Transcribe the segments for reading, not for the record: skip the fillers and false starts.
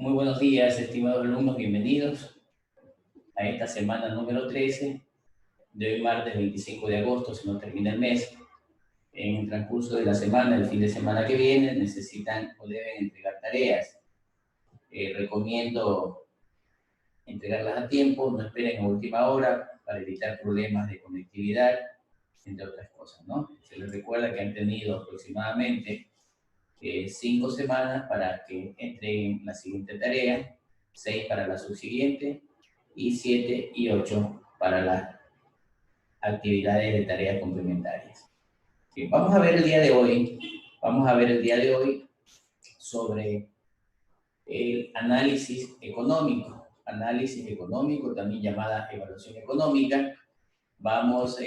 Muy buenos días, estimados alumnos, bienvenidos a esta semana número 13 de hoy martes 25 de agosto, si no termina el mes. En el transcurso de la semana, el fin de semana que viene, necesitan o deben entregar tareas. Recomiendo entregarlas a tiempo, no esperen a última hora para evitar problemas de conectividad, entre otras cosas, ¿no? Se les recuerda que han tenido aproximadamente 5 semanas para que entreguen la siguiente tarea, 6 para la subsiguiente y 7 y 8 para las actividades de tareas complementarias. Bien, vamos a ver el día de hoy sobre el análisis económico, también llamada evaluación económica. Vamos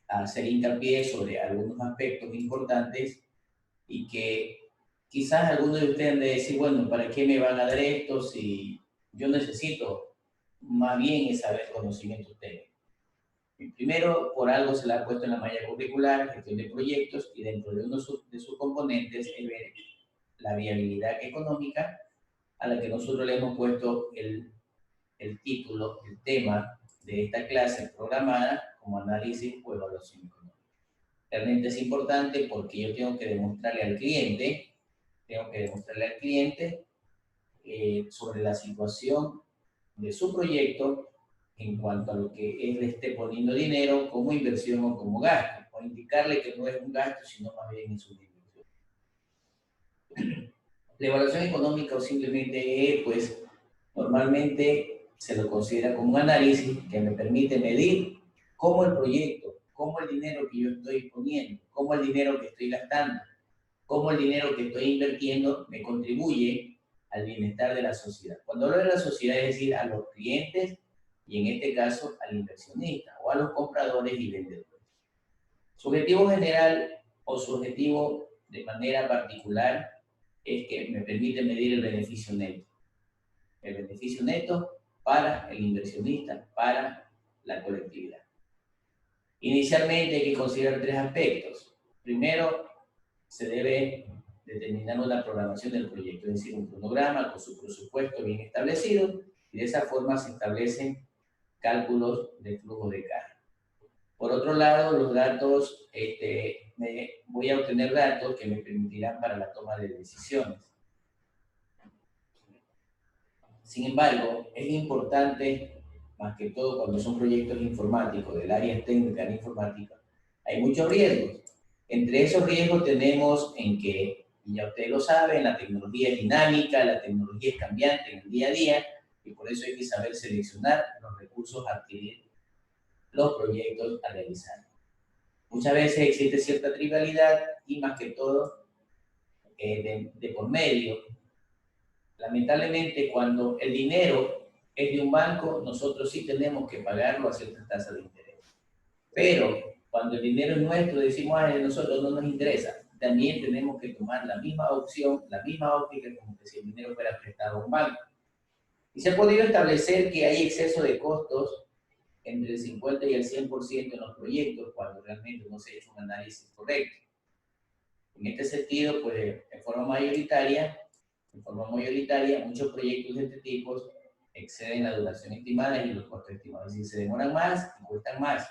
a hacer hincapié sobre algunos aspectos importantes y que quizás algunos de ustedes han de decir, bueno, ¿para qué me van a dar esto si yo necesito más bien es saber conocimientos técnicos? Primero, por algo se le ha puesto en la malla curricular, gestión de proyectos, y dentro de uno de sus componentes es ver la viabilidad económica, a la que nosotros le hemos puesto el título, el tema de esta clase programada como análisis o evaluación económica. Realmente es importante porque yo tengo que demostrarle al cliente, sobre la situación de su proyecto en cuanto a lo que él le esté poniendo dinero como inversión o como gasto, o indicarle que no es un gasto, sino más bien es una inversión. La evaluación económica o simplemente, pues, normalmente se lo considera como un análisis que me permite medir cómo el proyecto, cómo el dinero que yo estoy poniendo, cómo el dinero que estoy gastando, cómo el dinero que estoy invirtiendo me contribuye al bienestar de la sociedad. Cuando hablo de la sociedad, es decir, a los clientes y en este caso al inversionista o a los compradores y vendedores. Su objetivo general o su objetivo de manera particular es que me permite medir el beneficio neto. El beneficio neto para el inversionista, para la colectividad. Inicialmente hay que considerar 3 aspectos. Primero, se debe determinar una programación del proyecto, es decir, un cronograma con su presupuesto bien establecido, y de esa forma se establecen cálculos de flujo de caja. Por otro lado, los datos, voy a obtener datos que me permitirán para la toma de decisiones. Sin embargo, es importante, más que todo cuando son proyectos informáticos, del área técnica de informática, hay muchos riesgos. Entre esos riesgos tenemos en que, y ya ustedes lo saben, la tecnología es dinámica, la tecnología es cambiante en el día a día, y por eso hay que saber seleccionar los recursos a adquirir, los proyectos a realizar. Muchas veces existe cierta trivialidad y más que todo de por medio. Lamentablemente, cuando el dinero es de un banco, nosotros sí tenemos que pagarlo a cierta tasa de interés. Pero cuando el dinero es nuestro, decimos, a nosotros no nos interesa. También tenemos que tomar la misma opción, la misma óptica, como que si el dinero fuera prestado a un banco. Y se ha podido establecer que hay exceso de costos entre el 50 y el 100% en los proyectos cuando realmente no se ha hecho un análisis correcto. En este sentido, pues, en forma mayoritaria, muchos proyectos de este tipo exceden la duración estimada y los costos estimados. Es decir, se demoran más y cuestan más.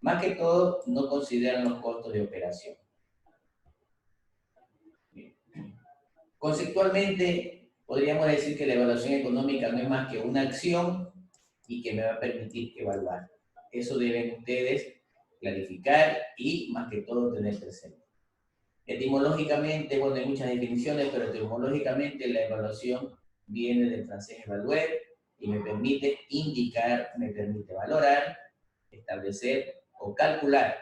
Más que todo, no consideran los costos de operación. Bien. Conceptualmente, podríamos decir que la evaluación económica no es más que una acción y que me va a permitir evaluar. Eso deben ustedes clarificar y, más que todo, tener presente. Etimológicamente, bueno, hay muchas definiciones, pero etimológicamente la evaluación viene del francés evaluer y me permite indicar, me permite valorar, establecer o calcular,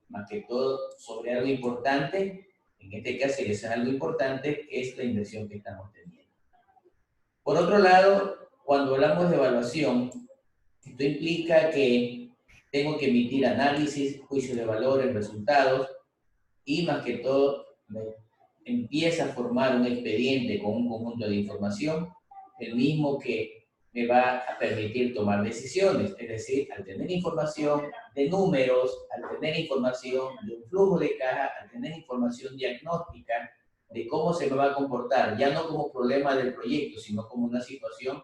más que todo sobre algo importante. En este caso, si eso es algo importante, es la inversión que estamos teniendo. Por otro lado, cuando hablamos de evaluación, esto implica que tengo que emitir análisis, juicios de valores, resultados, y más que todo me empieza a formar un expediente con un conjunto de información, el mismo que me va a permitir tomar decisiones. Es decir, al tener información de números, al tener información de un flujo de caja, al tener información diagnóstica, de cómo se me va a comportar, ya no como problema del proyecto, sino como una situación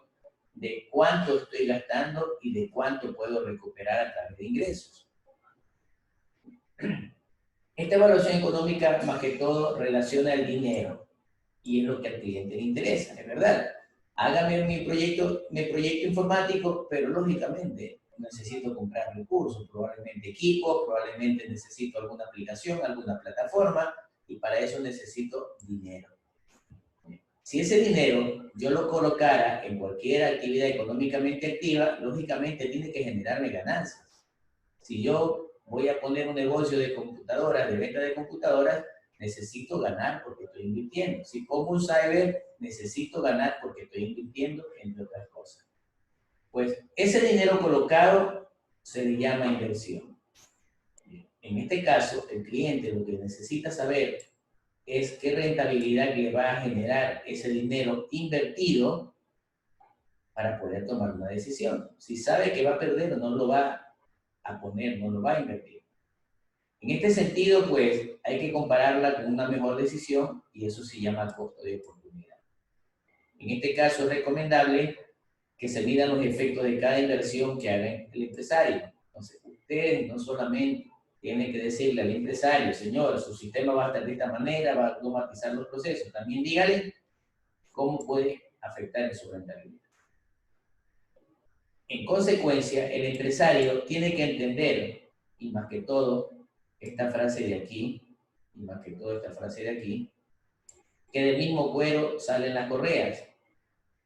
de cuánto estoy gastando y de cuánto puedo recuperar a través de ingresos. Esta evaluación económica, más que todo, relaciona el dinero y es lo que al cliente le interesa, es verdad. Hágame mi proyecto informático, pero lógicamente necesito comprar recursos, probablemente equipos, probablemente necesito alguna aplicación, alguna plataforma, y para eso necesito dinero. Si ese dinero yo lo colocara en cualquier actividad económicamente activa, lógicamente tiene que generarme ganancias. Si yo voy a poner un negocio de computadoras, de venta de computadoras, necesito ganar porque estoy invirtiendo. Si pongo un cyber, necesito ganar porque estoy invirtiendo, entre otras cosas. Pues ese dinero colocado se le llama inversión. En este caso, el cliente lo que necesita saber es qué rentabilidad le va a generar ese dinero invertido para poder tomar una decisión. Si sabe que va a perder, no lo va a poner, no lo va a invertir. En este sentido, pues, hay que compararla con una mejor decisión y eso se llama costo de oportunidad. En este caso es recomendable que se midan los efectos de cada inversión que haga el empresario. Entonces, usted no solamente tiene que decirle al empresario, señor, su sistema va a estar de esta manera, va a automatizar los procesos. También dígale cómo puede afectar en su rentabilidad. En consecuencia, el empresario tiene que entender, y más que todo, esta frase de aquí, y más que todo esta frase de aquí, que del mismo cuero salen las correas.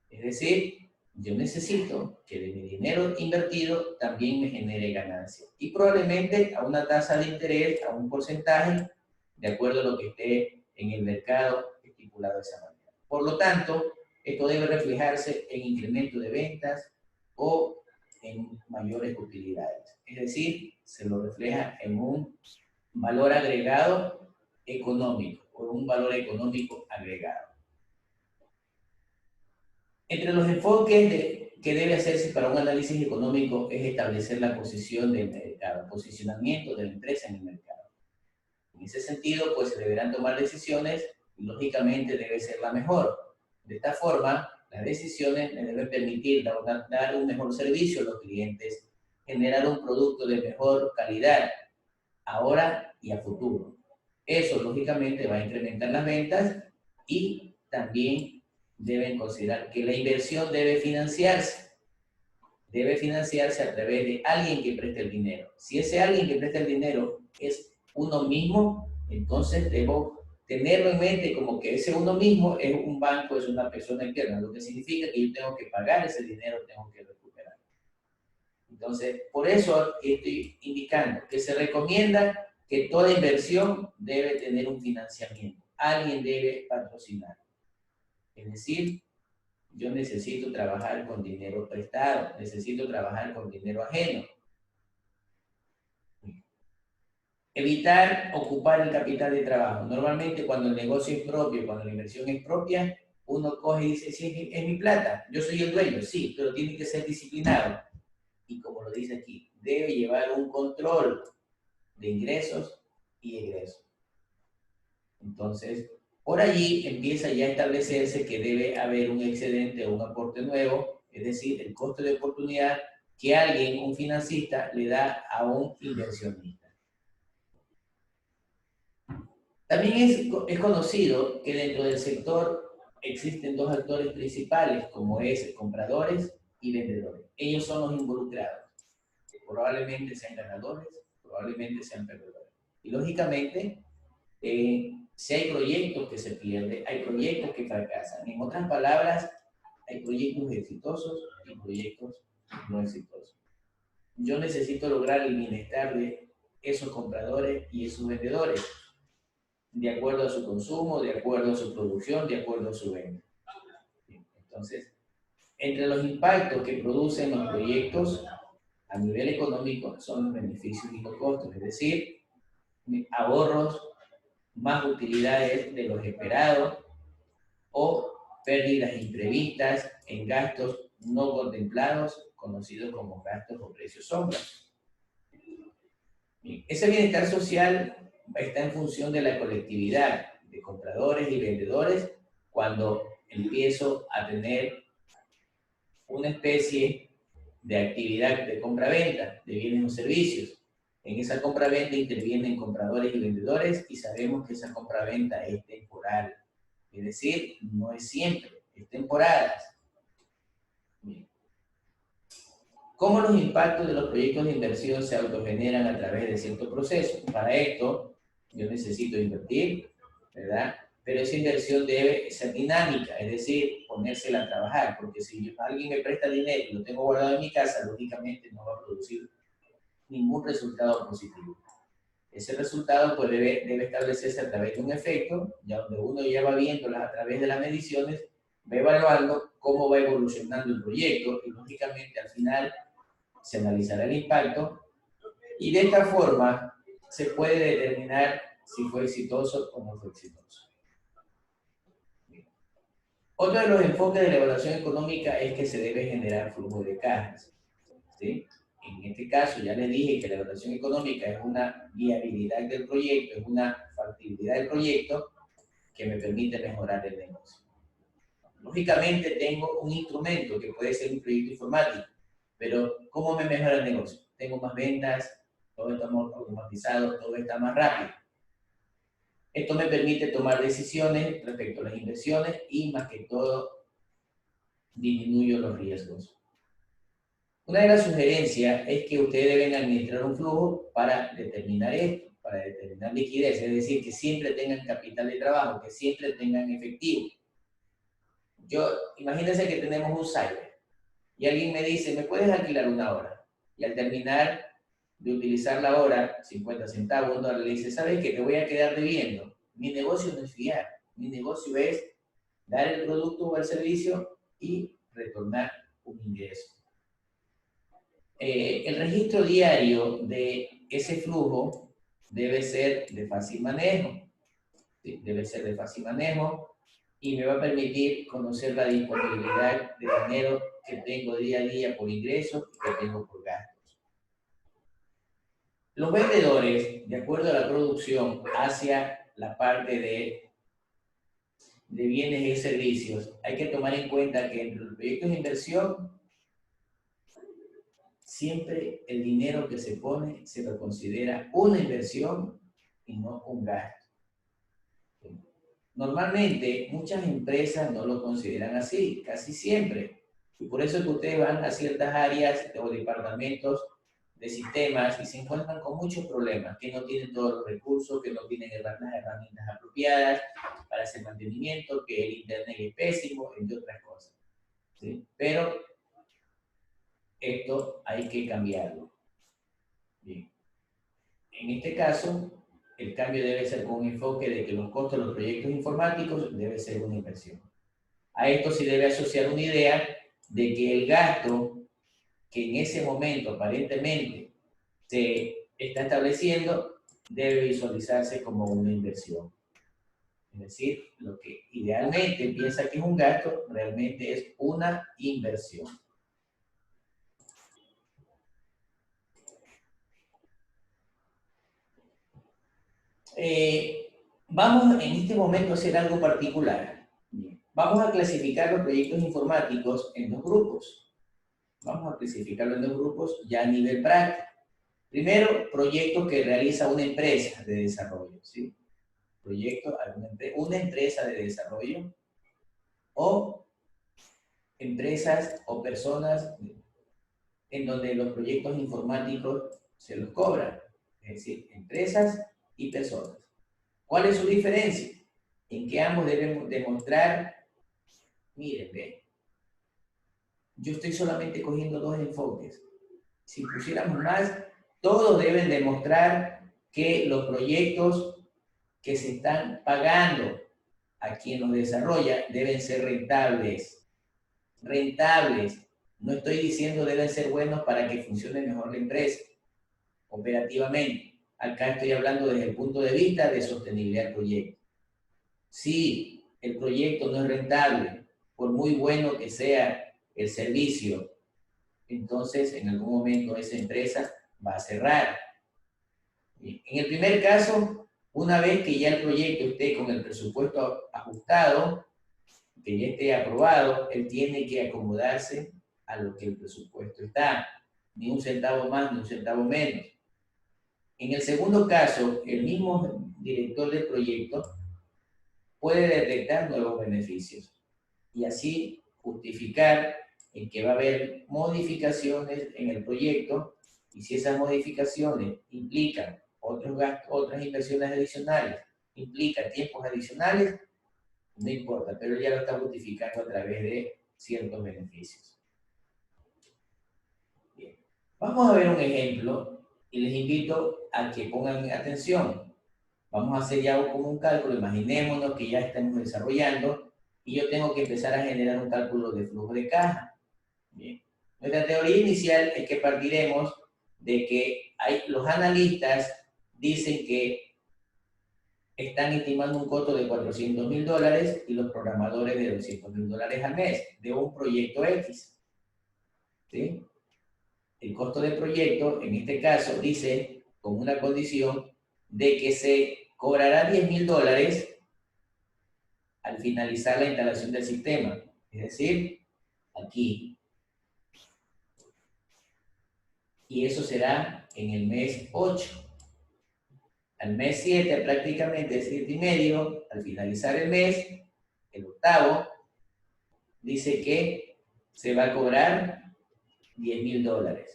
Es decir, yo necesito que de mi dinero invertido también me genere ganancia. Y probablemente a una tasa de interés, a un porcentaje, de acuerdo a lo que esté en el mercado estipulado de esa manera. Por lo tanto, esto debe reflejarse en incremento de ventas o en mayores utilidades. Es decir, se lo refleja en un valor agregado económico o un valor económico agregado. Entre los enfoques que debe hacerse para un análisis económico es establecer la posición del mercado, posicionamiento de la empresa en el mercado. En ese sentido, pues se deberán tomar decisiones y lógicamente debe ser la mejor. De esta forma, las decisiones me deben permitir dar un mejor servicio a los clientes, generar un producto de mejor calidad, ahora y a futuro. Eso, lógicamente, va a incrementar las ventas y también deben considerar que la inversión debe financiarse a través de alguien que preste el dinero. Si ese alguien que presta el dinero es uno mismo, entonces debo tenerlo en mente como que ese uno mismo es un banco, es una persona externa, lo que significa que yo tengo que pagar ese dinero, tengo que recuperar. Entonces, por eso estoy indicando que se recomienda que toda inversión debe tener un financiamiento. Alguien debe patrocinar. Es decir, yo necesito trabajar con dinero prestado, necesito trabajar con dinero ajeno. Evitar ocupar el capital de trabajo. Normalmente cuando el negocio es propio, cuando la inversión es propia, uno coge y dice, sí, es mi plata, yo soy el dueño, sí, pero tiene que ser disciplinado. Y como lo dice aquí, debe llevar un control de ingresos y egresos. Entonces, por allí empieza ya a establecerse que debe haber un excedente o un aporte nuevo, es decir, el costo de oportunidad que alguien, un financista, le da a un inversionista. También es conocido que dentro del sector existen dos actores principales, como es compradores y vendedores. Ellos son los involucrados. Probablemente sean ganadores, probablemente sean perdedores. Y lógicamente, si hay proyectos que se pierden, hay proyectos que fracasan. En otras palabras, hay proyectos exitosos y proyectos no exitosos. Yo necesito lograr el bienestar de esos compradores y esos vendedores, de acuerdo a su consumo, de acuerdo a su producción, de acuerdo a su venta. Entonces, entre los impactos que producen los proyectos a nivel económico son los beneficios y los costos, es decir, ahorros, más utilidades de los esperados o pérdidas imprevistas en gastos no contemplados, conocidos como gastos o precios sombra. Ese bienestar social está en función de la colectividad, de compradores y vendedores cuando empiezo a tener una especie de actividad de compra-venta de bienes o servicios. En esa compra-venta intervienen compradores y vendedores y sabemos que esa compra-venta es temporal. Es decir, no es siempre, es temporada. Bien. ¿Cómo los impactos de los proyectos de inversión se autogeneran a través de ciertos procesos? Para esto, yo necesito invertir, ¿verdad? Pero esa inversión debe ser dinámica, es decir, ponérsela a trabajar, porque si alguien me presta dinero y lo tengo guardado en mi casa, lógicamente no va a producir ningún resultado positivo. Ese resultado pues debe establecerse a través de un efecto, ya donde uno ya va viéndolas a través de las mediciones, va evaluando cómo va evolucionando el proyecto y lógicamente al final se analizará el impacto y de esta forma se puede determinar si fue exitoso o no fue exitoso. Otro de los enfoques de la evaluación económica es que se debe generar flujo de cajas, ¿sí? En este caso ya les dije que la evaluación económica es una viabilidad del proyecto, es una factibilidad del proyecto que me permite mejorar el negocio. Lógicamente tengo un instrumento que puede ser un proyecto informático, pero ¿cómo me mejora el negocio? Tengo más ventas, todo está más automatizado, todo está más rápido. Esto me permite tomar decisiones respecto a las inversiones y más que todo disminuyo los riesgos. Una de las sugerencias es que ustedes deben administrar un flujo para determinar esto, para determinar liquidez, es decir, que siempre tengan capital de trabajo, que siempre tengan efectivo. Imagínense que tenemos un cyber y alguien me dice, ¿me puedes alquilar una hora? Y al terminar de utilizar la hora, 50 centavos, $1, le dice, ¿sabes qué? Te voy a quedar debiendo. Mi negocio no es fiar, mi negocio es dar el producto o el servicio y retornar un ingreso. El registro diario de ese flujo debe ser de fácil manejo. ¿Sí? Debe ser de fácil manejo y me va a permitir conocer la disponibilidad de dinero que tengo día a día por ingresos y que tengo por gastos. Los vendedores, de acuerdo a la producción hacia la parte de bienes y servicios, hay que tomar en cuenta que entre los proyectos de inversión siempre el dinero que se pone se lo considera una inversión y no un gasto. Normalmente, muchas empresas no lo consideran así, casi siempre. Y por eso es que ustedes van a ciertas áreas o departamentos de sistemas y se encuentran con muchos problemas, que no tienen todos los recursos, que no tienen las herramientas apropiadas para hacer mantenimiento, que el internet es pésimo, entre otras cosas. ¿Sí? Pero esto hay que cambiarlo. Bien. En este caso, el cambio debe ser con un enfoque de que los costos de los proyectos informáticos debe ser una inversión. A esto se debe asociar una idea de que el gasto que en ese momento aparentemente se está estableciendo debe visualizarse como una inversión. Es decir, lo que idealmente piensa que es un gasto, realmente es una inversión. Vamos en este momento a hacer algo particular. Vamos a clasificar los proyectos informáticos en dos grupos. Vamos a clasificarlo en dos grupos ya a nivel práctico. Primero, proyectos que realiza una empresa de desarrollo, ¿sí? Proyecto, una empresa de desarrollo o empresas o personas en donde los proyectos informáticos se los cobran. Es decir, empresas y personas. ¿Cuál es su diferencia? En que ambos deben demostrar, miren, ven, yo estoy solamente cogiendo dos enfoques. Si pusiéramos más, todos deben demostrar que los proyectos que se están pagando a quien los desarrolla deben ser rentables. Rentables. No estoy diciendo deben ser buenos para que funcione mejor la empresa operativamente. Acá estoy hablando desde el punto de vista de sostenibilidad del proyecto. Si el proyecto no es rentable, por muy bueno que sea el servicio, entonces en algún momento esa empresa va a cerrar. En el primer caso, Una vez que ya el proyecto esté con el presupuesto ajustado, que ya esté aprobado, él tiene que acomodarse a lo que el presupuesto está. Ni un centavo más, ni un centavo menos. En el segundo caso, el mismo director del proyecto puede detectar nuevos beneficios y así justificar en que va a haber modificaciones en el proyecto, y si esas modificaciones implican otros gastos, otras inversiones adicionales, implican tiempos adicionales, no importa, pero ya lo está justificando a través de ciertos beneficios. Bien. Vamos a ver un ejemplo y les invito a que pongan atención. Vamos a hacer ya como un cálculo. Imaginémonos que ya estamos desarrollando y yo tengo que empezar a generar un cálculo de flujo de caja. Bien. Nuestra teoría inicial es que partiremos de que los analistas dicen que están estimando un costo de $400.000 y los programadores de $200.000 al mes de un proyecto X. ¿Sí? El costo del proyecto, en este caso, dice como una condición de que se cobrará $10.000 al finalizar la instalación del sistema. Es decir, aquí. Y eso será en el mes 8. Al mes 7, prácticamente 7 y medio, al finalizar el mes, el octavo, dice que se va a cobrar $10.000.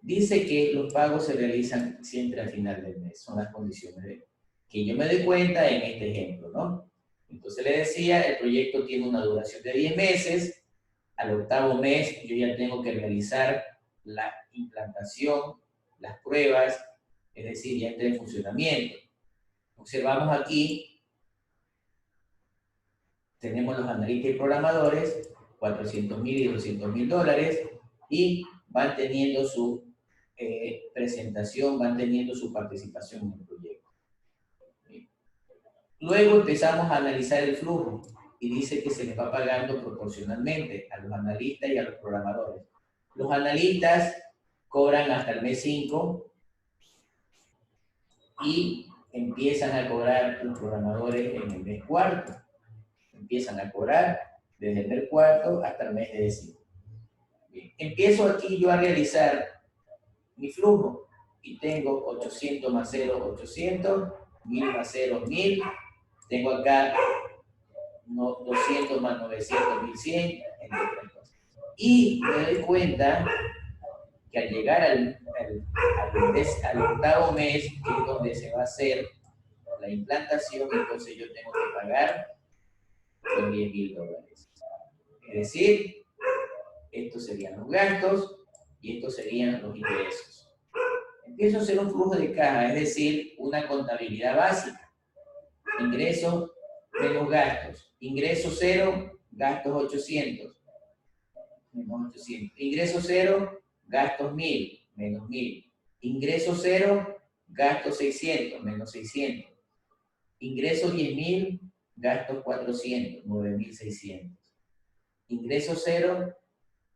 Dice que los pagos se realizan siempre al final del mes, son las condiciones que yo me doy cuenta en este ejemplo, ¿no? Entonces le decía, el proyecto tiene una duración de 10 meses, al octavo mes yo ya tengo que realizar la implantación, las pruebas, es decir, ya entra en funcionamiento. Observamos aquí, tenemos los analistas y programadores, $400.000 y $200.000, y van teniendo su presentación, van teniendo su participación en el proyecto. Luego empezamos a analizar el flujo y dice que se les va pagando proporcionalmente a los analistas y a los programadores. Los analistas cobran hasta el mes 5 y empiezan a cobrar los programadores en el mes 4. Empiezan a cobrar desde el mes 4 hasta el mes de décimo. Bien. Empiezo aquí yo a realizar mi flujo y tengo 800 más 0, 800, 1000 más 0, 1000. Tengo acá 200 más 900, 1100, entre otras cosas. Y me doy cuenta que al llegar al octavo mes, que es donde se va a hacer la implantación, entonces yo tengo que pagar con $10.000. Es decir, estos serían los gastos y estos serían los ingresos. Empiezo a hacer un flujo de caja, es decir, una contabilidad básica. Ingresos menos gastos. Ingreso 0, gastos 800. Menos 800. Ingreso 0, gastos 1000, menos 1000. Ingreso 0, gastos 600, menos 600. Ingreso 10.000, gastos 400, 9.600. Ingreso 0,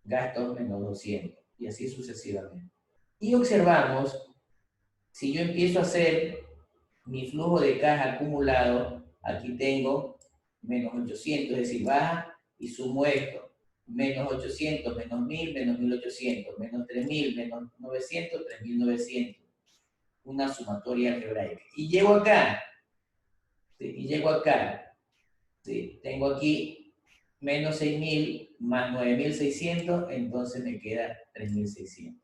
gastos menos 200. Y así sucesivamente. Y observamos, si yo empiezo a hacer mi flujo de caja acumulado, aquí tengo menos 800, es decir, baja y sumo esto. Menos 800, menos 1000, menos 1800, menos 3000, menos 900, 3900. Una sumatoria algebraica. Y llego acá. ¿Sí? Y llego acá. ¿Sí? Tengo aquí menos 6000 más 9600, entonces me queda 3600.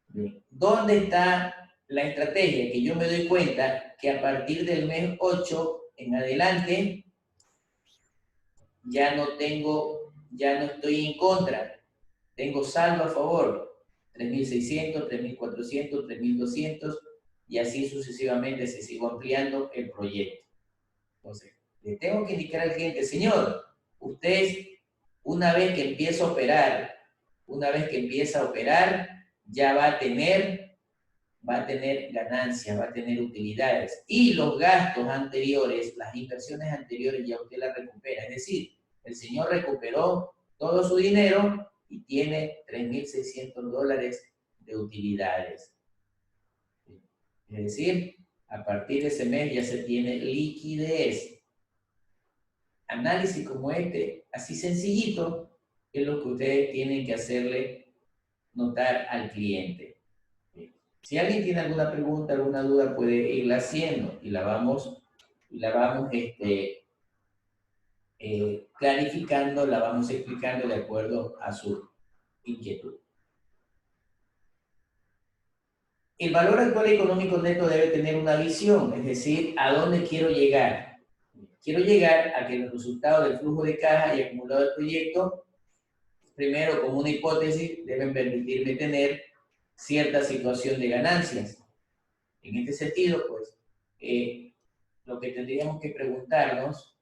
Bien. ¿Dónde está la estrategia? Que yo me doy cuenta que a partir del mes 8 en adelante ya no estoy en contra, tengo saldo a favor, 3600, 3400, 3200 y así sucesivamente se sigo ampliando el proyecto. Entonces, le tengo que indicar al cliente, señor, usted una vez que empieza a operar, ya va a tener ganancias, va a tener utilidades. Y los gastos anteriores, las inversiones anteriores, ya usted las recupera. Es decir, el señor recuperó todo su dinero y tiene $3.600 de utilidades. Es decir, A partir de ese mes ya se tiene liquidez. Análisis como este, así sencillito, es lo que ustedes tienen que hacerle notar al cliente. Si alguien tiene alguna pregunta, alguna duda, puede irla haciendo y la vamos clarificando, la vamos explicando de acuerdo a su inquietud. El valor actual económico neto debe tener una visión, es decir, ¿a dónde quiero llegar? Quiero llegar a que los resultados del flujo de caja y acumulado del proyecto, primero, como una hipótesis, deben permitirme tener cierta situación de ganancias. En este sentido, pues, lo que tendríamos que preguntarnos,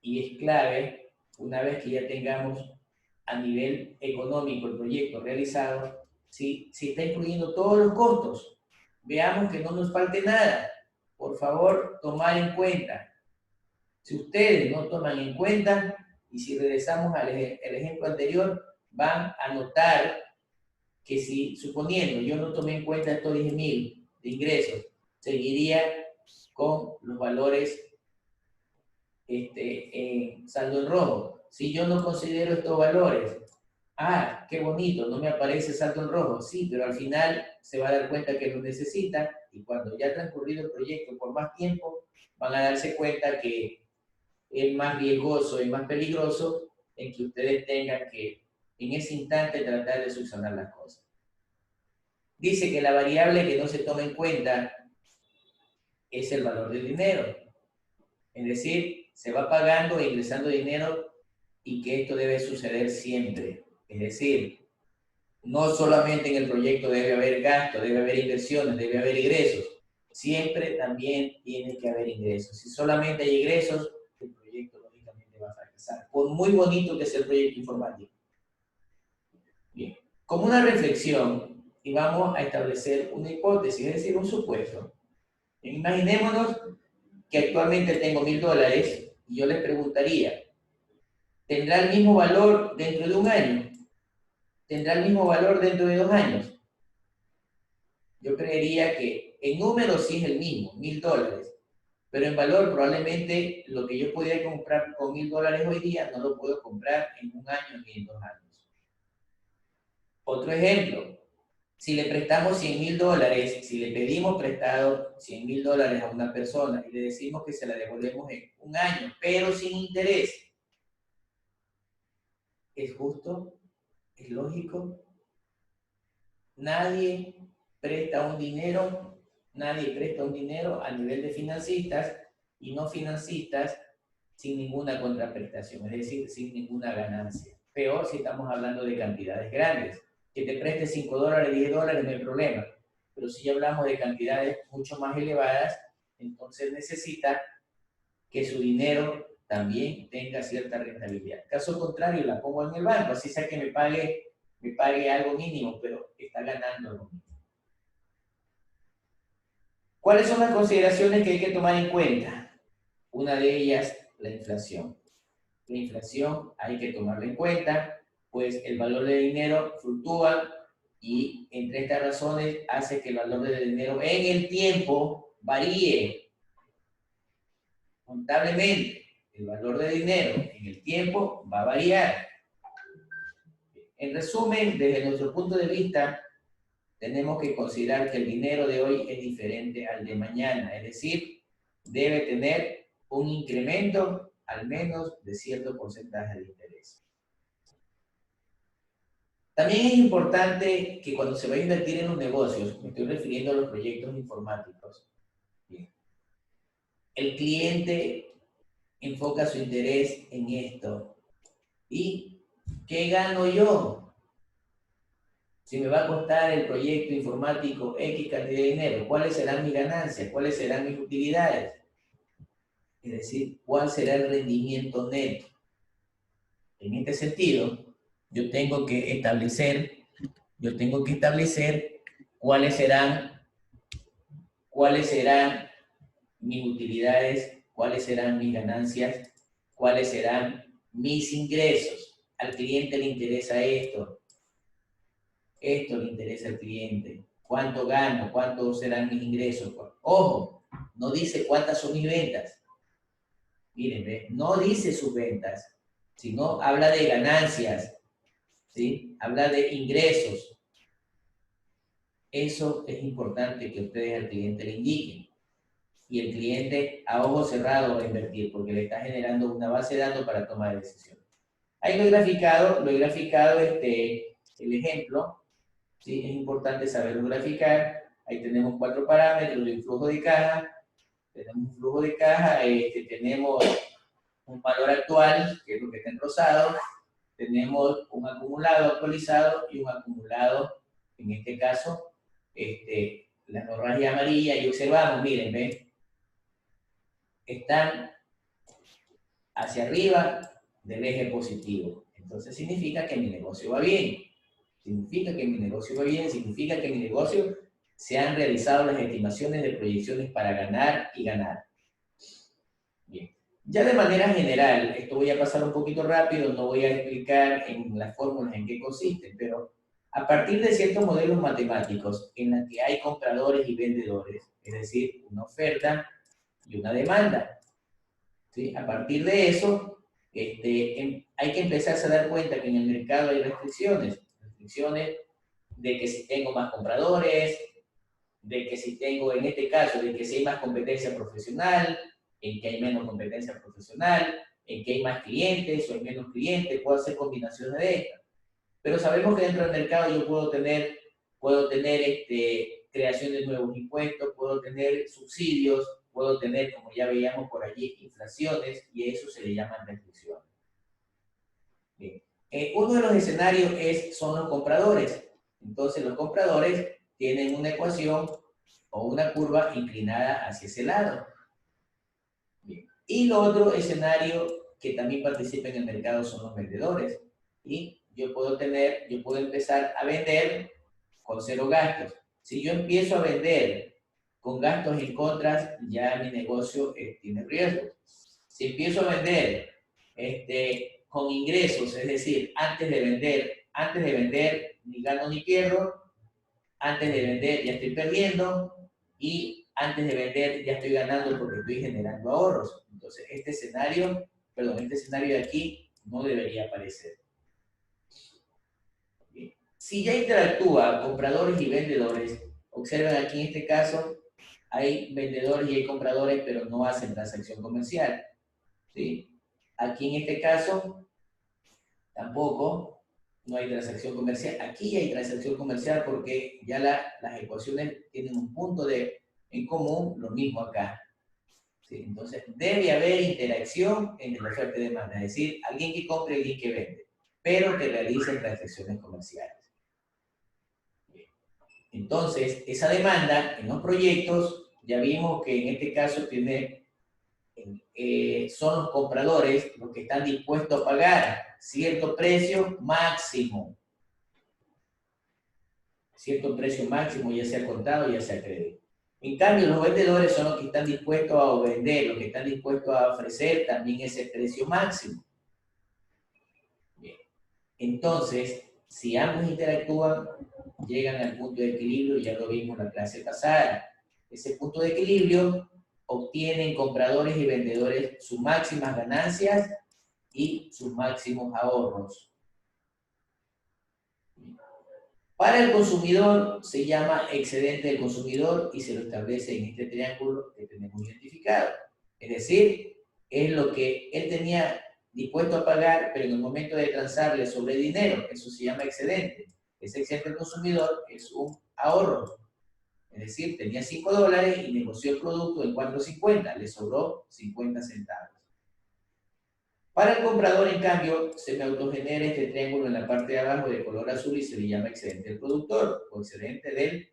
y es clave, una vez que ya tengamos a nivel económico el proyecto realizado, si está incluyendo todos los costos. Veamos que no nos falte nada. Por favor, tomar en cuenta. Si ustedes no toman en cuenta, y si regresamos al ejemplo anterior, van a notar que si, suponiendo, yo no tomé en cuenta estos 10.000 de ingresos, seguiría con los valores en saldo en rojo. Si yo no considero estos valores, qué bonito, no me aparece saldo en rojo. Sí, pero al final se va a dar cuenta que lo necesita y cuando ya ha transcurrido el proyecto por más tiempo, van a darse cuenta que es más riesgoso y más peligroso en que ustedes tengan que en ese instante tratar de subsanar las cosas. Dice que la variable que no se toma en cuenta es el valor del dinero. Es decir, se va pagando e ingresando dinero y que esto debe suceder siempre. Es decir, no solamente en el proyecto debe haber gastos, debe haber inversiones, debe haber ingresos. Siempre también tiene que haber ingresos. Si solamente hay ingresos, el proyecto lógicamente va a fracasar. Por muy bonito que sea el proyecto informático. Bien, como una reflexión, y vamos a establecer una hipótesis, es decir, un supuesto. Imaginémonos que actualmente tengo $1.000 y yo les preguntaría, ¿tendrá el mismo valor dentro de un año? ¿Tendrá el mismo valor dentro de 2 años? Yo creería que en número sí es el mismo, $1.000, pero en valor probablemente lo que yo podría comprar con $1.000 hoy día no lo puedo comprar en un año ni en 2 años. Otro ejemplo, si le prestamos $100.000, si le pedimos prestado $100.000 a una persona y le decimos que se la devolvemos en un año, pero sin interés, ¿es justo? ¿Es lógico? Nadie presta un dinero a nivel de financistas y no financistas sin ninguna contraprestación, es decir, sin ninguna ganancia. Peor si estamos hablando de cantidades grandes. Que te preste $5, $10 no hay problema. Pero si hablamos de cantidades mucho más elevadas, entonces necesita que su dinero también tenga cierta rentabilidad. Caso contrario, la pongo en el banco, así sea que me pague algo mínimo, pero está ganando algo mínimo. ¿Cuáles son las consideraciones que hay que tomar en cuenta? Una de ellas, la inflación. La inflación hay que tomarla en cuenta, pues el valor del dinero fluctúa y entre estas razones hace que el valor del dinero en el tiempo varíe contablemente. El valor del dinero en el tiempo va a variar. En resumen, desde nuestro punto de vista, tenemos que considerar que el dinero de hoy es diferente al de mañana, es decir, debe tener un incremento al menos de cierto porcentaje de interés. También es importante que cuando se va a invertir en los negocios, me estoy refiriendo a los proyectos informáticos, el cliente enfoca su interés en esto. ¿Y qué gano yo? Si me va a costar el proyecto informático X cantidad de dinero, ¿cuáles serán mis ganancias? ¿Cuáles serán mis utilidades? Es decir, ¿cuál será el rendimiento neto? En este sentido, yo tengo que establecer cuáles serán mis utilidades, cuáles serán mis ganancias, cuáles serán mis ingresos. Al cliente le interesa esto le interesa al cliente. cuánto gano, cuántos serán mis ingresos. Ojo, no dice cuántas son mis ventas. Miren, ¿ve? No dice sus ventas, sino habla de ganancias, ¿sí? Habla de ingresos. Eso es importante que ustedes al cliente le indiquen. Y el cliente a ojo cerrado va a invertir porque le está generando una base de datos para tomar decisiones. Ahí lo he graficado el ejemplo, ¿sí? Es importante saberlo graficar. Ahí tenemos 4 parámetros de un flujo de caja. Tenemos un flujo de caja, tenemos un valor actual, que es lo que está en rosado. Tenemos un acumulado actualizado y un acumulado, en este caso, la raya amarilla. Y observamos, miren, ¿ven? Están hacia arriba del eje positivo. Entonces significa que mi negocio va bien. Significa que mi negocio va bien, significa que mi negocio se han realizado las estimaciones de proyecciones para ganar y ganar. Bien. Ya de manera general, esto voy a pasar un poquito rápido, no voy a explicar en las fórmulas en qué consisten, pero a partir de ciertos modelos matemáticos en los que hay compradores y vendedores, es decir, una oferta y una demanda, ¿sí? A partir de eso, hay que empezarse a dar cuenta que en el mercado hay restricciones de que si tengo más compradores, de que si tengo, en este caso, de que si hay más competencia profesional, en que hay menos competencia profesional, en que hay más clientes o hay menos clientes, puedo hacer combinaciones de estas. Pero sabemos que dentro del mercado yo puedo tener creación de nuevos impuestos, puedo tener subsidios, puedo tener, como ya veíamos por allí, inflaciones, y eso se le llaman restricciones. Bien. Uno de los escenarios son los compradores. Entonces los compradores tienen una ecuación o una curva inclinada hacia ese lado. Bien. Y lo otro escenario que también participa en el mercado son los vendedores. Y yo puedo empezar a vender con 0 gastos. Si yo empiezo a vender con gastos en contras, ya mi negocio tiene riesgo. Si empiezo a vender con ingresos, es decir, antes de vender ni gano ni pierdo, antes de vender ya estoy perdiendo y antes de vender ya estoy ganando porque estoy generando ahorros. Entonces, este escenario de aquí no debería aparecer. Bien. Si ya interactúa compradores y vendedores, observen aquí en este caso, hay vendedores y hay compradores, pero no hacen transacción comercial, ¿sí? Aquí en este caso, tampoco, no hay transacción comercial. Aquí hay transacción comercial porque ya las ecuaciones tienen un punto en común, lo mismo acá. ¿Sí? Entonces, debe haber interacción entre la oferta y demanda, es decir, alguien que compre y alguien que vende, pero que realicen transacciones comerciales. Bien. Entonces, esa demanda en los proyectos, ya vimos que en este caso son los compradores los que están dispuestos a pagar cierto precio máximo, ya sea contado, ya sea crédito. En cambio, los vendedores son los que están dispuestos a vender, los que están dispuestos a ofrecer también ese precio máximo. Bien. Entonces, si ambos interactúan, llegan al punto de equilibrio, ya lo vimos en la clase pasada. Ese punto de equilibrio obtienen compradores y vendedores sus máximas ganancias y sus máximos ahorros. Para el consumidor se llama excedente del consumidor y se lo establece en este triángulo que tenemos identificado. Es decir, es lo que él tenía dispuesto a pagar, pero en el momento de transarle sobre dinero, eso se llama excedente. Ese excedente del consumidor es un ahorro. Es decir, tenía $5 y negoció el producto en 4.50, le sobró 50 centavos. Para el comprador, en cambio, se me autogenera este triángulo en la parte de abajo de color azul y se le llama excedente del productor o excedente del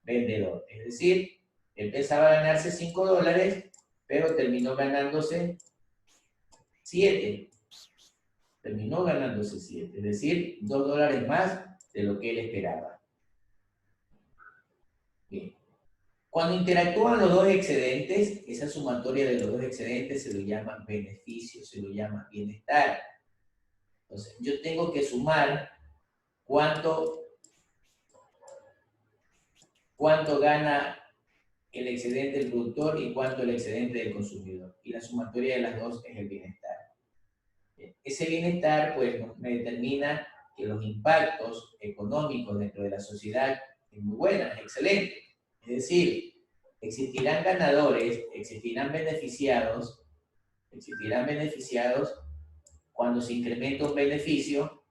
vendedor. Es decir, él pensaba ganarse $5, pero terminó ganándose 7. Terminó ganándose 7, es decir, $2 más de lo que él esperaba. Bien. Cuando interactúan los dos excedentes, esa sumatoria de los dos excedentes se lo llama beneficio, se lo llama bienestar. Entonces, yo tengo que sumar cuánto cuánto gana el excedente del productor y cuánto el excedente del consumidor. Y la sumatoria de las dos es el bienestar. Ese bienestar, pues, me determina que los impactos económicos dentro de la sociedad es muy buena, es excelente. Es decir, existirán ganadores, existirán beneficiados cuando se incrementa un beneficio,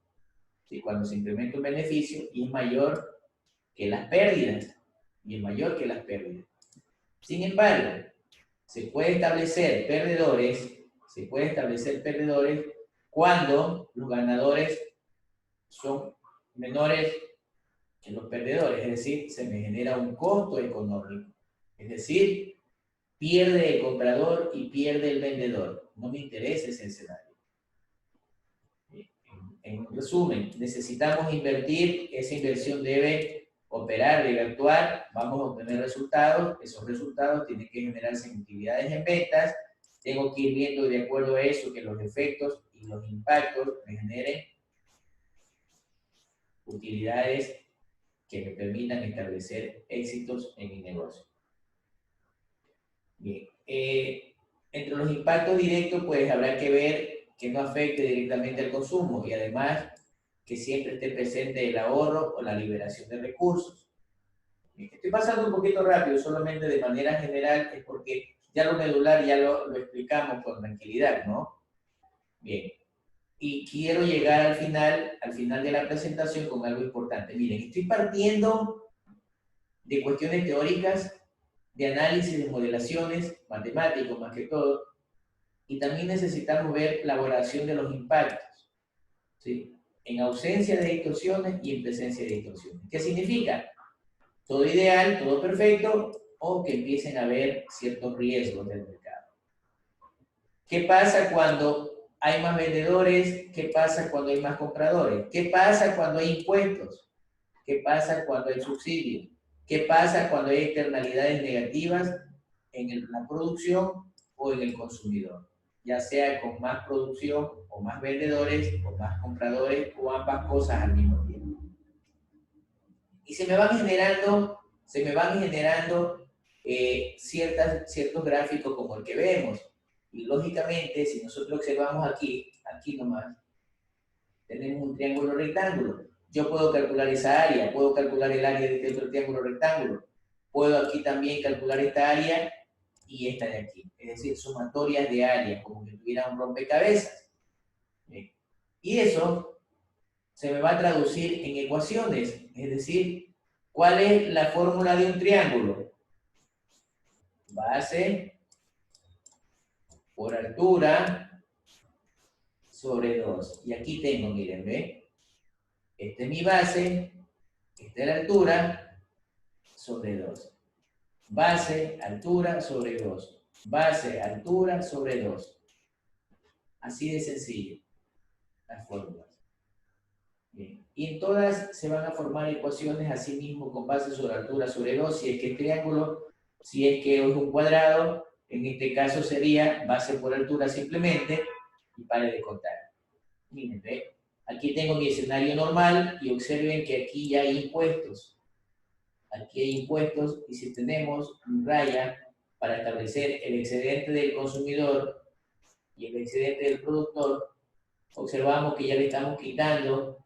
¿sí? Cuando se incrementa un beneficio y es mayor que las pérdidas, y es mayor que las pérdidas. Sin embargo, se puede establecer perdedores cuando los ganadores son menores que los perdedores, es decir, se me genera un costo económico. Es decir, pierde el comprador y pierde el vendedor. No me interesa ese escenario. En resumen, necesitamos invertir, esa inversión debe operar, debe actuar, vamos a obtener resultados, esos resultados tienen que generarse en utilidades en ventas, tengo que ir viendo de acuerdo a eso que los efectos y los impactos me generen utilidades que me permitan establecer éxitos en mi negocio. Bien, entre los impactos directos, pues habrá que ver que no afecte directamente al consumo y además que siempre esté presente el ahorro o la liberación de recursos. Estoy pasando un poquito rápido, solamente de manera general, es porque ya lo medular ya lo explicamos con tranquilidad, ¿no? Bien, y quiero llegar al final de la presentación con algo importante. Miren, estoy partiendo de cuestiones teóricas, de análisis, de modelaciones, matemáticos más que todo, y también necesitamos ver la valoración de los impactos, ¿sí? En ausencia de distorsiones y en presencia de distorsiones. ¿Qué significa? Todo ideal, todo perfecto, o que empiecen a haber ciertos riesgos del mercado. ¿Qué pasa cuando hay más vendedores? ¿Qué pasa cuando hay más compradores? ¿Qué pasa cuando hay impuestos? ¿Qué pasa cuando hay subsidios? ¿Qué pasa cuando hay externalidades negativas en la producción o en el consumidor? Ya sea con más producción o más vendedores o más compradores o ambas cosas al mismo tiempo. Y se me van generando ciertos gráficos como el que vemos. Y lógicamente, si nosotros observamos aquí nomás, tenemos un triángulo rectángulo. Yo puedo calcular esa área, puedo calcular el área de este otro triángulo rectángulo. Puedo aquí también calcular esta área y esta de aquí. Es decir, sumatorias de áreas, como que tuviera un rompecabezas. ¿Bien? Y eso se me va a traducir en ecuaciones. Es decir, ¿cuál es la fórmula de un triángulo? Base por altura sobre 2. Y aquí tengo, miren, ¿ve? Esta es mi base, esta es la altura sobre 2. Base, altura sobre 2. Base, altura sobre 2. Así de sencillo, las fórmulas. Bien. Y en todas se van a formar ecuaciones así mismo con base sobre altura sobre 2. Si es que es triángulo, si es que es un cuadrado, en este caso sería base por altura simplemente y pare de contar. Miren, ¿ve? Aquí tengo mi escenario normal y observen que aquí ya hay impuestos. Aquí hay impuestos y si tenemos un raya para establecer el excedente del consumidor y el excedente del productor, observamos que ya le estamos quitando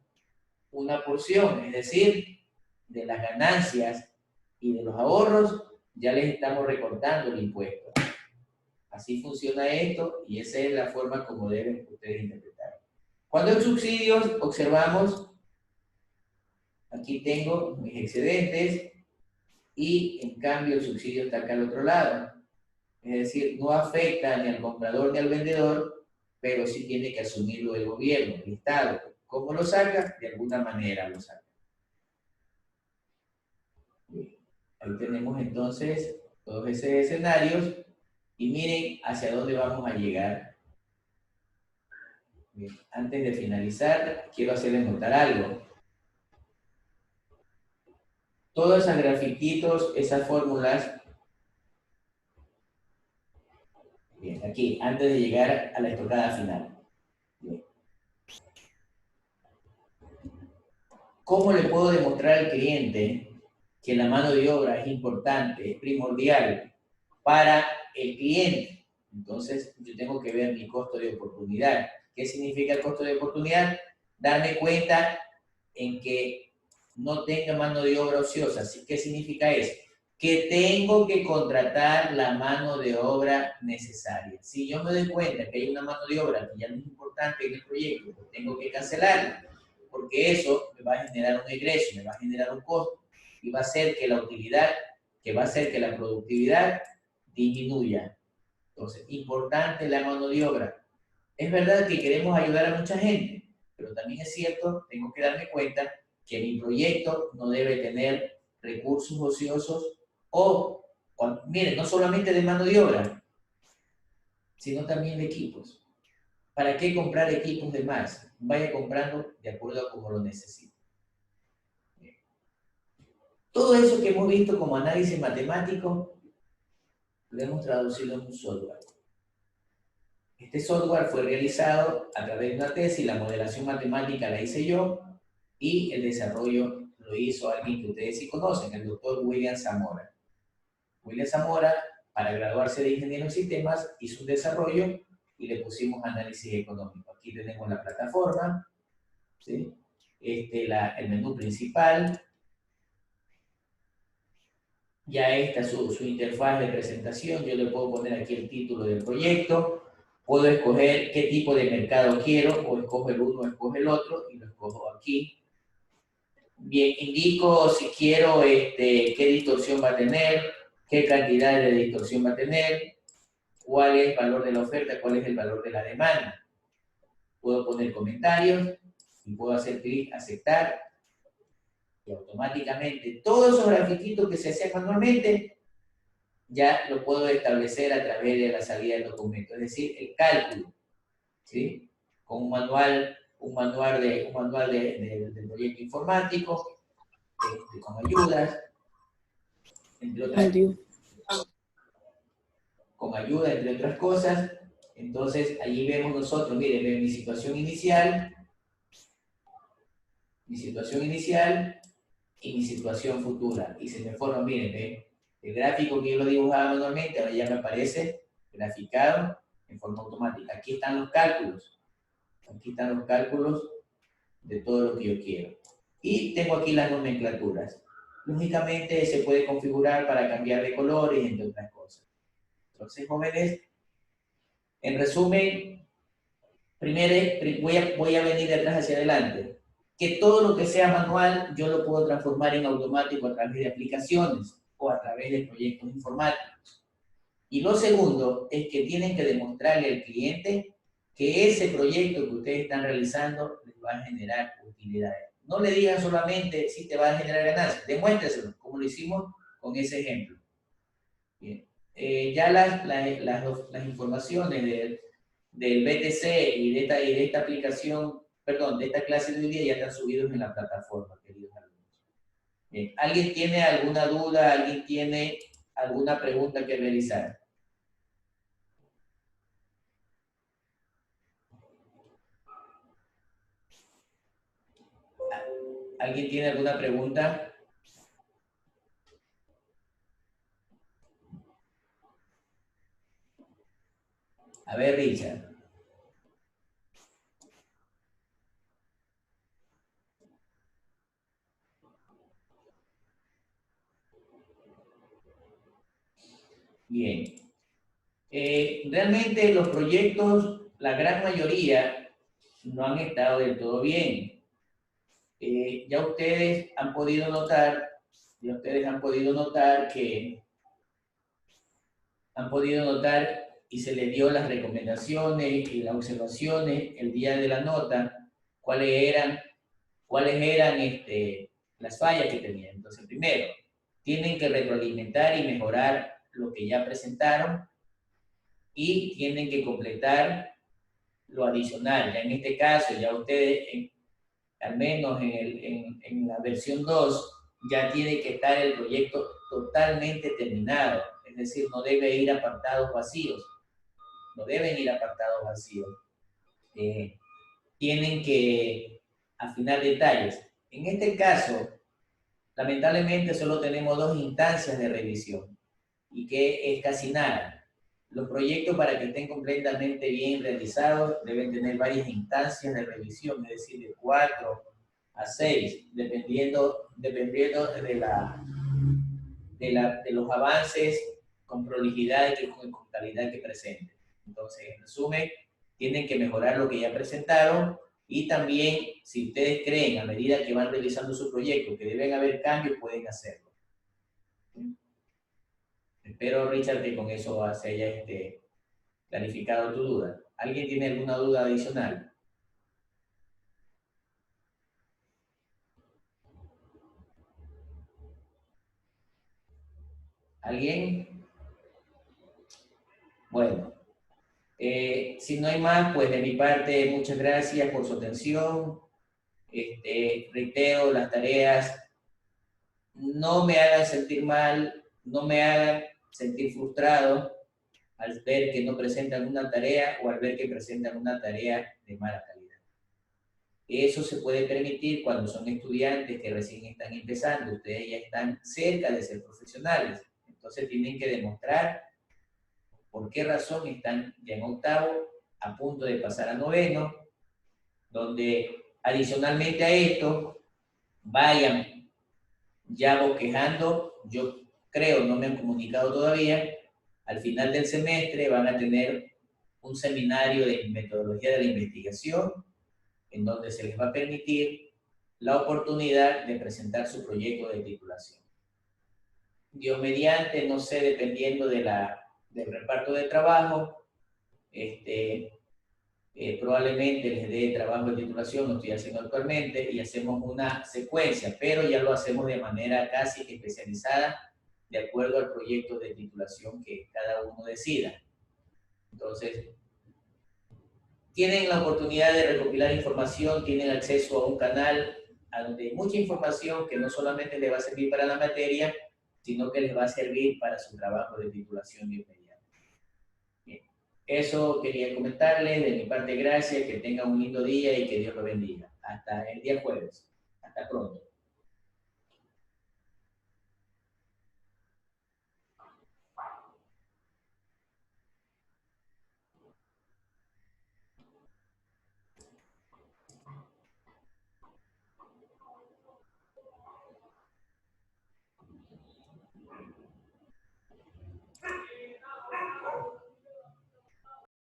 una porción, es decir, de las ganancias y de los ahorros, ya les estamos recortando el impuesto. Así funciona esto y esa es la forma como deben ustedes interpretar. Cuando hay subsidios, observamos, aquí tengo mis excedentes y en cambio el subsidio está acá al otro lado. Es decir, no afecta ni al comprador ni al vendedor, pero sí tiene que asumirlo el gobierno, el Estado. ¿Cómo lo saca? De alguna manera lo saca. Ahí tenemos entonces todos esos escenarios y miren hacia dónde vamos a llegar. Bien, antes de finalizar, quiero hacerles notar algo. Todos esos grafiquitos, esas fórmulas, bien, aquí, antes de llegar a la estocada final. Bien. ¿Cómo le puedo demostrar al cliente que la mano de obra es importante, es primordial para el cliente. Entonces, yo tengo que ver mi costo de oportunidad. ¿Qué significa el costo de oportunidad? Darme cuenta en que no tenga mano de obra ociosa. ¿Qué significa eso? Que tengo que contratar la mano de obra necesaria. Si yo me doy cuenta que hay una mano de obra que ya no es importante en el proyecto, pues tengo que cancelarla, porque eso me va a generar un egreso, me va a generar un costo, y va a hacer que la utilidad, que va a hacer que la productividad disminuya. Entonces, importante la mano de obra. Es verdad que queremos ayudar a mucha gente, pero también es cierto, tengo que darme cuenta que mi proyecto no debe tener recursos ociosos o miren, no solamente de mano de obra, sino también de equipos. ¿Para qué comprar equipos de más? Vaya comprando de acuerdo a cómo lo necesite. Todo eso que hemos visto como análisis matemático, lo hemos traducido en un software. Este software fue realizado a través de una tesis, la modelación matemática la hice yo, y el desarrollo lo hizo alguien que ustedes sí conocen, el doctor William Zamora. William Zamora, para graduarse de ingeniero en sistemas, hizo un desarrollo y le pusimos análisis económico. Aquí tenemos la plataforma, ¿sí? El menú principal, ya está su interfaz de presentación. Yo le puedo poner aquí el título del proyecto, puedo escoger qué tipo de mercado quiero, o escojo el uno o escojo el otro, y lo escojo aquí. Bien, indico si quiero qué distorsión va a tener, qué cantidad de distorsión va a tener, cuál es el valor de la oferta, cuál es el valor de la demanda. Puedo poner comentarios y puedo hacer clic aceptar, y automáticamente todos esos grafiquitos que se hacían manualmente ya lo puedo establecer a través de la salida del documento, es decir, el cálculo, ¿sí? Con un manual de proyecto informático, con ayudas, entre otras cosas. Entonces, allí vemos nosotros, miren, mi situación inicial y mi situación futura. Y se me forma, miren, el gráfico que yo lo dibujaba manualmente, ahora ya me aparece graficado en forma automática. Aquí están los cálculos. Aquí están los cálculos de todo lo que yo quiero. Y tengo aquí las nomenclaturas. Lógicamente se puede configurar para cambiar de colores, entre otras cosas. Entonces, jóvenes, en resumen, primero voy a venir de atrás hacia adelante. Que todo lo que sea manual yo lo puedo transformar en automático a través de aplicaciones o a través de proyectos informáticos. Y lo segundo es que tienen que demostrarle al cliente que ese proyecto que ustedes están realizando les va a generar utilidades. No le digan solamente si te va a generar ganancias, demuéstreselo, como lo hicimos con ese ejemplo. Bien. Ya las informaciones del BTC y de esta aplicación, perdón, de esta clase de hoy día ya están subidos en la plataforma, queridos alumnos. Bien. ¿Alguien tiene alguna duda? ¿Alguien tiene alguna pregunta que realizar? ¿Alguien tiene alguna pregunta? A ver, Richard. Bien. Realmente los proyectos, la gran mayoría, no han estado del todo bien. Ya ustedes han podido notar y se les dio las recomendaciones y las observaciones el día de la nota, cuáles eran las fallas que tenían. Entonces, primero, tienen que retroalimentar y mejorar lo que ya presentaron, y tienen que completar lo adicional. Ya en este caso, ya ustedes, al menos en la versión 2, ya tiene que estar el proyecto totalmente terminado. Es decir, no debe ir apartados vacíos. No deben ir apartados vacíos. Tienen que afinar detalles. En este caso, lamentablemente solo tenemos 2 instancias de revisión y que es casi nada. Los proyectos, para que estén completamente bien realizados, deben tener varias instancias de revisión, es decir, de 4 a 6, dependiendo de los avances con prolijidad y con calidad que presenten. Entonces, en resumen, tienen que mejorar lo que ya presentaron y también, si ustedes creen a medida que van realizando su proyecto que deben haber cambios, pueden hacerlo. Espero, Richard, que con eso se haya clarificado tu duda. ¿Alguien tiene alguna duda adicional? ¿Alguien? Bueno, si no hay más, pues de mi parte, muchas gracias por su atención. Reitero, las tareas no me hagan sentir mal, no me hagan sentir frustrado al ver que no presentan una tarea o al ver que presentan una tarea de mala calidad. Eso se puede permitir cuando son estudiantes que recién están empezando, ustedes ya están cerca de ser profesionales, entonces tienen que demostrar por qué razón están ya en octavo, a punto de pasar a noveno, donde adicionalmente a esto vayan ya bosquejando, yo creo, no me han comunicado todavía, al final del semestre van a tener un seminario de metodología de la investigación en donde se les va a permitir la oportunidad de presentar su proyecto de titulación. Dios mediante, no sé, dependiendo del reparto de trabajo, probablemente les dé trabajo de titulación, lo estoy haciendo actualmente, y hacemos una secuencia, pero ya lo hacemos de manera casi especializada, de acuerdo al proyecto de titulación que cada uno decida. Entonces, tienen la oportunidad de recopilar información, tienen acceso a un canal donde hay mucha información que no solamente les va a servir para la materia, sino que les va a servir para su trabajo de titulación de inmediato. Bien. Eso quería comentarles, de mi parte gracias, que tengan un lindo día y que Dios lo bendiga. Hasta el día jueves. Hasta pronto.